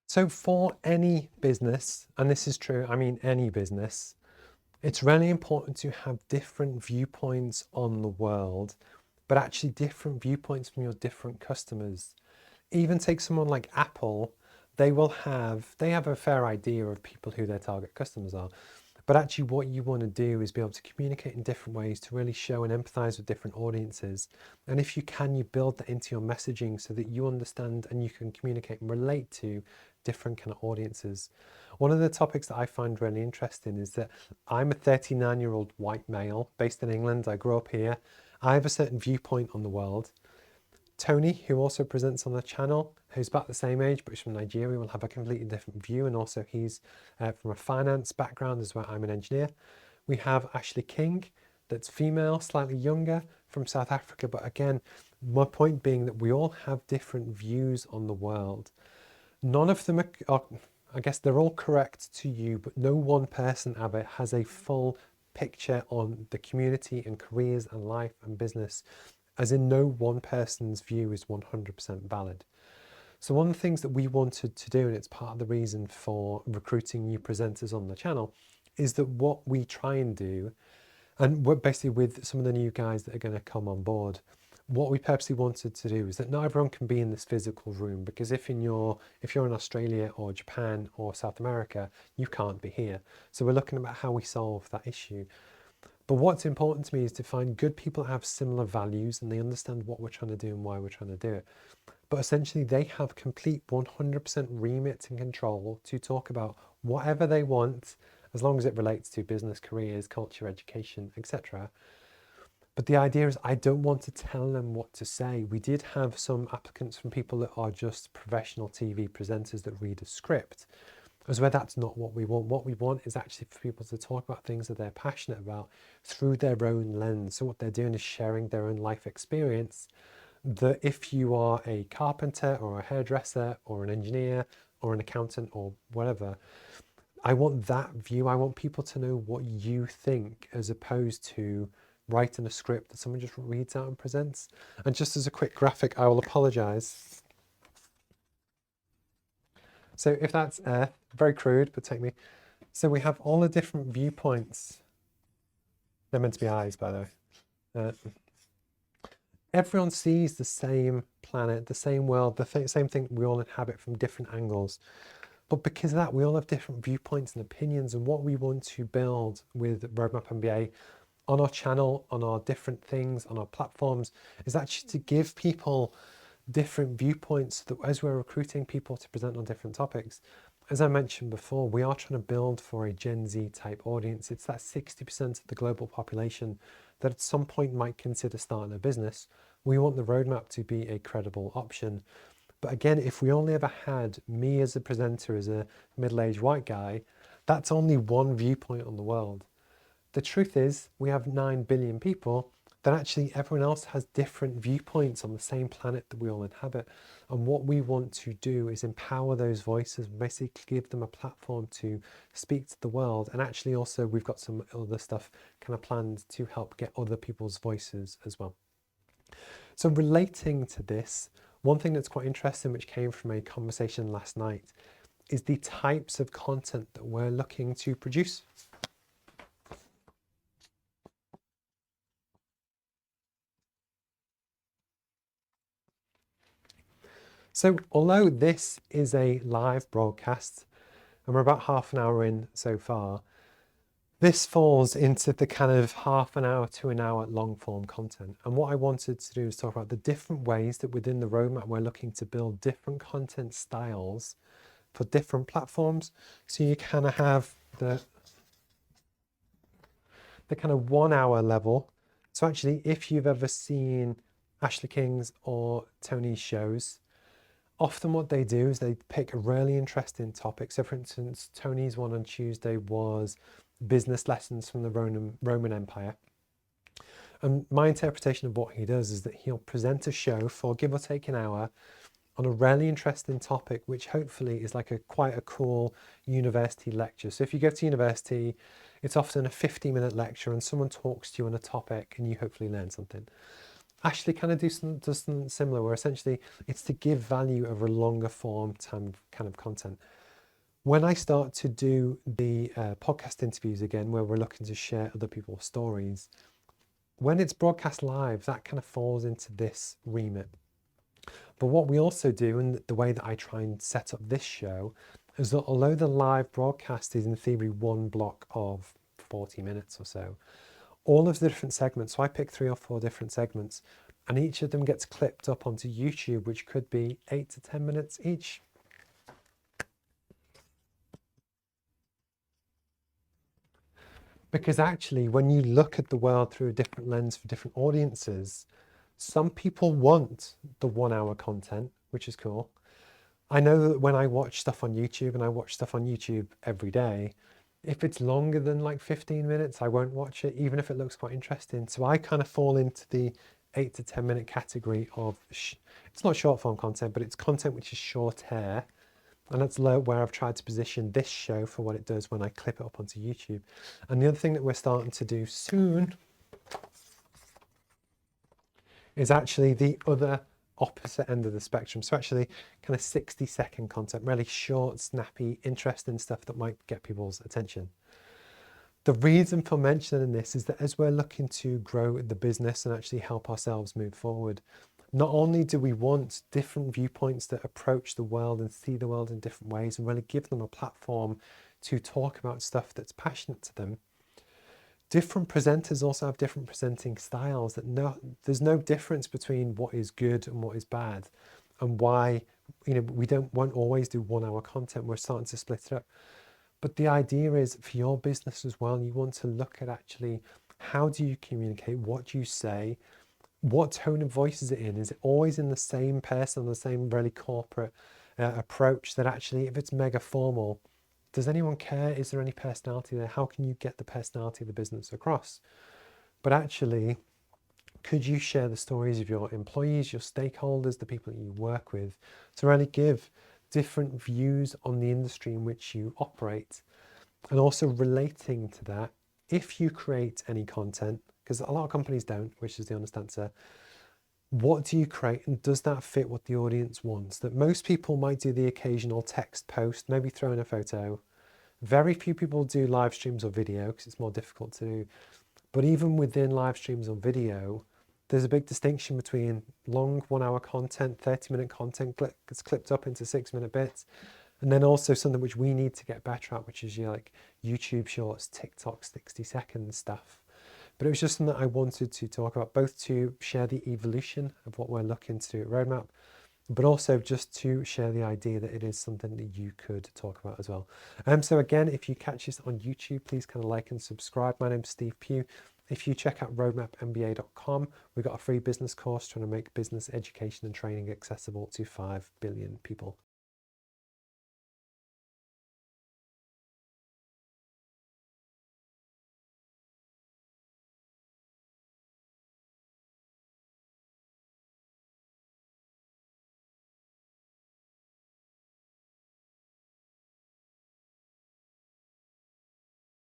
So for any business, and this is true, I mean any business, it's really important to have different viewpoints on the world, but actually different viewpoints from your different customers. Even take someone like Apple, they have a fair idea of people who their target customers are. But actually what you want to do is be able to communicate in different ways to really show and empathize with different audiences. And if you can, you build that into your messaging so that you understand and you can communicate and relate to different kind of audiences. One of the topics that I find really interesting is that I'm a 39-year-old white male based in England. I grew up here. I have a certain viewpoint on the world. Tony, who also presents on the channel, who's about the same age but he's from Nigeria, will have a completely different view, and also he's from a finance background as well. I'm an engineer. We have Ashley King, that's female, slightly younger, from South Africa, but again, my point being that we all have different views on the world. None of them are, I guess they're all correct to you, but no one person ever has a full picture on the community and careers and life and business, as in no one person's view is 100% valid. So one of the things that we wanted to do, and it's part of the reason for recruiting new presenters on the channel, is that what we try and do, and we're basically with some of the new guys that are going to come on board, what we purposely wanted to do is that not everyone can be in this physical room, because if you're in Australia or Japan or South America, you can't be here. So we're looking about how we solve that issue. But what's important to me is to find good people that have similar values and they understand what we're trying to do and why we're trying to do it. But essentially they have complete 100% remit and control to talk about whatever they want, as long as it relates to business, careers, culture, education, etc. But the idea is I don't want to tell them what to say. We did have some applicants from people that are just professional TV presenters that read a script, as where that's not what we want. What we want is actually for people to talk about things that they're passionate about through their own lens. So what they're doing is sharing their own life experience, that if you are a carpenter or a hairdresser or an engineer or an accountant or whatever, I want that view. I want people to know what you think, as opposed to writing a script that someone just reads out and presents. And just as a quick graphic, I will apologize. So if that's very crude, but take me. So we have all the different viewpoints. They're meant to be eyes, by the way. Everyone sees the same planet, the same world, the same thing we all inhabit from different angles. But because of that, we all have different viewpoints and opinions. And what we want to build with Roadmap MBA on our channel, on our different things, on our platforms, is actually to give people different viewpoints, so that as we're recruiting people to present on different topics, as I mentioned before, we are trying to build for a Gen Z type audience. It's that 60% of the global population that at some point might consider starting a business. We want the roadmap to be a credible option. But again, if we only ever had me as a presenter, as a middle-aged white guy, that's only one viewpoint on the world. The truth is, we have 9 billion people, that actually everyone else has different viewpoints on the same planet that we all inhabit. And what we want to do is empower those voices, basically give them a platform to speak to the world. And actually also we've got some other stuff kind of planned to help get other people's voices as well. So relating to this, one thing that's quite interesting, which came from a conversation last night, is the types of content that we're looking to produce. So although this is a live broadcast, and we're about half an hour in so far, this falls into the kind of half an hour to an hour long form content. And what I wanted to do is talk about the different ways that within the roadmap we're looking to build different content styles for different platforms. So you kind of have the kind of 1 hour level. So actually, if you've ever seen Ashley King's or Tony's shows, often what they do is they pick a really interesting topic. So for instance, Tony's one on Tuesday was business lessons from the Roman Empire. And my interpretation of what he does is that he'll present a show for give or take an hour on a really interesting topic, which hopefully is like quite a cool university lecture. So if you go to university, it's often a 50-minute lecture and someone talks to you on a topic and you hopefully learn something. Ashley kind of does something similar, where essentially it's to give value over a longer form time kind of content. When I start to do the podcast interviews again, where we're looking to share other people's stories, when it's broadcast live, that kind of falls into this remit. But what we also do, and the way that I try and set up this show, is that although the live broadcast is in theory one block of 40 minutes or so, all of the different segments, so I pick 3 or 4 different segments, and each of them gets clipped up onto YouTube, which could be 8 to 10 minutes each. Because actually, when you look at the world through a different lens for different audiences, some people want the 1 hour content, which is cool. I know that when I watch stuff on YouTube, and I watch stuff on YouTube every day, if it's longer than like 15 minutes, I won't watch it, even if it looks quite interesting. So I kind of fall into the 8 to 10 minute category of, it's not short form content, but it's content which is short hair. And that's where I've tried to position this show for what it does when I clip it up onto YouTube. And the other thing that we're starting to do soon is actually the other opposite end of the spectrum. So actually kind of 60-second content, really short, snappy, interesting stuff that might get people's attention. The reason for mentioning this is that as we're looking to grow the business and actually help ourselves move forward, not only do we want different viewpoints that approach the world and see the world in different ways and really give them a platform to talk about stuff that's passionate to them, different presenters also have different presenting styles. There's no difference between what is good and what is bad, and why we won't always do 1 hour content. We're starting to split it up. But the idea is for your business as well, you want to look at actually how do you communicate, what do you say, what tone of voice is it in? Is it always in the same person, the same really corporate approach that actually if it's mega formal, does anyone care? Is there any personality there? How can you get the personality of the business across? But actually, could you share the stories of your employees, your stakeholders, the people that you work with, to really give different views on the industry in which you operate? And also relating to that, if you create any content, because a lot of companies don't, which is the honest answer, what do you create, and does that fit what the audience wants? That most people might do the occasional text post, maybe throw in a photo. Very few people do live streams or video because it's more difficult to do. But even within live streams or video, there's a big distinction between long 1 hour content, 30-minute content gets clipped up into 6-minute bits, and then also something which we need to get better at, which is like YouTube Shorts, TikTok 60-second stuff. But it was just something that I wanted to talk about, both to share the evolution of what we're looking to do at Roadmap, but also just to share the idea that it is something that you could talk about as well. So again, if you catch this on YouTube, please kind of like and subscribe. My name's Steve Pugh. If you check out roadmapmba.com, we've got a free business course trying to make business education and training accessible to 5 billion people.